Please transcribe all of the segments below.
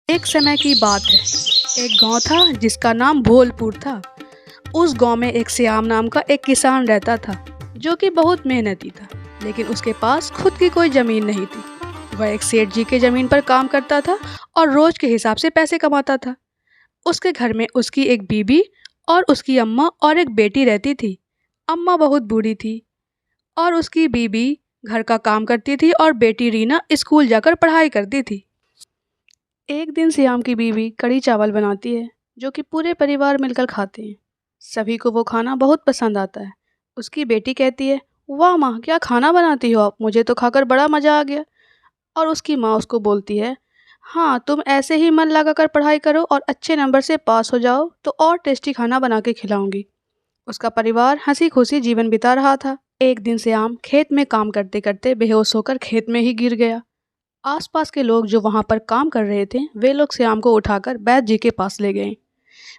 एक समय की बात है। एक गांव था जिसका नाम भोलपुर था। उस गांव में एक श्याम नाम का एक किसान रहता था, जो कि बहुत मेहनती था, लेकिन उसके पास खुद की कोई जमीन नहीं थी। वह एक सेठ जी के जमीन पर काम करता था और रोज के हिसाब से पैसे कमाता था। उसके घर में उसकी एक बीबी और उसकी अम्मा और एक बेटी रहती थी। अम्मा बहुत बूढ़ी थी और उसकी बीबी घर का काम करती थी और बेटी रीना स्कूल जाकर पढ़ाई करती थी। एक दिन श्याम की बीवी कढ़ी चावल बनाती है, जो कि पूरे परिवार मिलकर खाते हैं। सभी को वो खाना बहुत पसंद आता है। उसकी बेटी कहती है, वाह माँ, क्या खाना बनाती हो आप, मुझे तो खाकर बड़ा मज़ा आ गया। और उसकी माँ उसको बोलती है, हाँ, तुम ऐसे ही मन लगाकर पढ़ाई करो और अच्छे नंबर से पास हो जाओ तो और टेस्टी खाना बना के खिलाऊंगी। उसका परिवार हंसी खुशी जीवन बिता रहा था। एक दिन श्याम खेत में काम करते करते बेहोश होकर खेत में ही गिर गया। आसपास के लोग जो वहां पर काम कर रहे थे, वे लोग श्याम को उठाकर वैद्य जी के पास ले गए।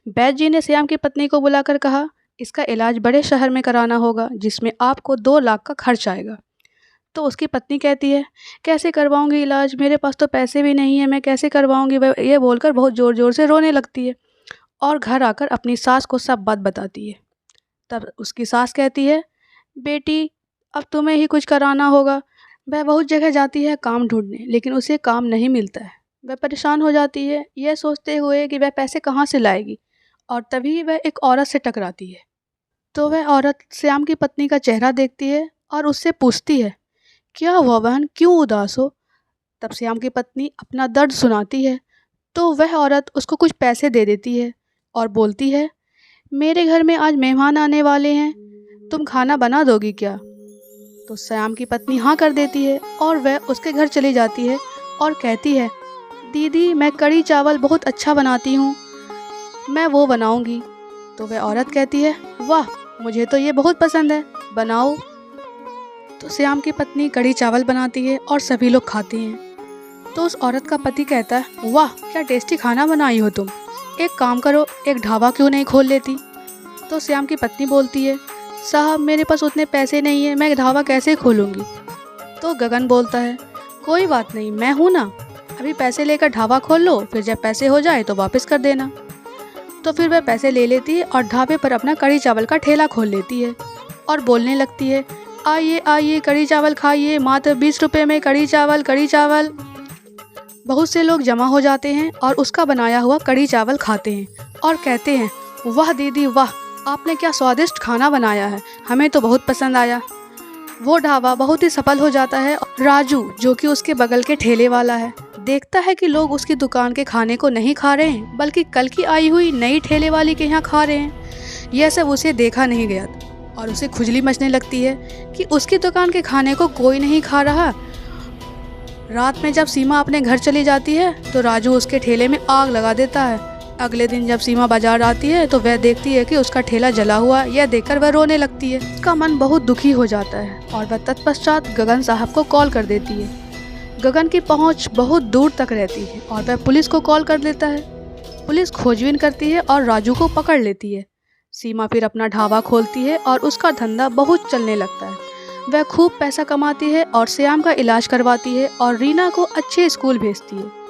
वैद्य जी ने श्याम की पत्नी को बुलाकर कहा, इसका इलाज बड़े शहर में कराना होगा, जिसमें आपको 2 लाख का खर्च आएगा। तो उसकी पत्नी कहती है, कैसे करवाऊंगी इलाज, मेरे पास तो पैसे भी नहीं है, मैं कैसे करवाऊंगी। वह ये बोलकर बहुत ज़ोर ज़ोर से रोने लगती है और घर आकर अपनी सास को सब बात बताती है। तब उसकी सास कहती है, बेटी, अब तुम्हें ही कुछ कराना होगा। वह बहुत जगह जाती है काम ढूंढने, लेकिन उसे काम नहीं मिलता है। वह परेशान हो जाती है, यह सोचते हुए कि वह पैसे कहाँ से लाएगी। और तभी वह एक औरत से टकराती है। तो वह औरत श्याम की पत्नी का चेहरा देखती है और उससे पूछती है, क्या हुआ बहन, क्यों उदास हो। तब श्याम की पत्नी अपना दर्द सुनाती है। तो वह औरत उसको कुछ पैसे दे देती है और बोलती है, मेरे घर में आज मेहमान आने वाले हैं, तुम खाना बना दोगी क्या। तो श्याम की पत्नी हाँ कर देती है और वह उसके घर चली जाती है और कहती है, दीदी, मैं कढ़ी चावल बहुत अच्छा बनाती हूँ, मैं वो बनाऊँगी। तो वह औरत कहती है, वाह, मुझे तो ये बहुत पसंद है, बनाओ। तो श्याम की पत्नी कढ़ी चावल बनाती है और सभी लोग खाते हैं। तो उस औरत का पति कहता है, वाह, क्या टेस्टी खाना बनाई हो तुम, एक काम करो, एक ढाबा क्यों नहीं खोल लेती। तो श्याम की पत्नी बोलती है, साहब, मेरे पास उतने पैसे नहीं है, मैं ढाबा कैसे खोलूँगी। तो गगन बोलता है, कोई बात नहीं, मैं हूँ ना, अभी पैसे लेकर ढाबा खोल लो, फिर जब पैसे हो जाए तो वापस कर देना। तो फिर वह पैसे ले लेती है और ढाबे पर अपना कढ़ी चावल का ठेला खोल लेती है और बोलने लगती है, आइए आइए, कढ़ी चावल खाइए, मात्र 20 रुपये में कढ़ी चावल, कढ़ी चावल। बहुत से लोग जमा हो जाते हैं और उसका बनाया हुआ कढ़ी चावल खाते हैं और कहते हैं, वाह दीदी वाह, आपने क्या स्वादिष्ट खाना बनाया है, हमें तो बहुत पसंद आया। वो ढाबा बहुत ही सफल हो जाता है। राजू, जो कि उसके बगल के ठेले वाला है, देखता है कि लोग उसकी दुकान के खाने को नहीं खा रहे हैं, बल्कि कल की आई हुई नई ठेले वाली के यहाँ खा रहे हैं। यह सब उसे देखा नहीं गया और उसे खुजली मचने लगती है कि उसकी दुकान के खाने को कोई नहीं खा रहा। रात में जब सीमा अपने घर चली जाती है तो राजू उसके ठेले में आग लगा देता है। अगले दिन जब सीमा बाजार आती है तो वह देखती है कि उसका ठेला जला हुआ। यह देखकर वह रोने लगती है। उसका मन बहुत दुखी हो जाता है और वह तत्पश्चात गगन साहब को कॉल कर देती है। गगन की पहुंच बहुत दूर तक रहती है और वह पुलिस को कॉल कर देता है। पुलिस खोजबीन करती है और राजू को पकड़ लेती है। सीमा फिर अपना ढाबा खोलती है और उसका धंधा बहुत चलने लगता है। वह खूब पैसा कमाती है और श्याम का इलाज करवाती है और रीना को अच्छे स्कूल भेजती है।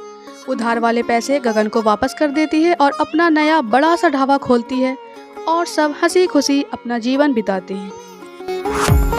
उधार वाले पैसे गगन को वापस कर देती है और अपना नया बड़ा सा ढाबा खोलती है और सब हंसी खुशी अपना जीवन बिताते हैं।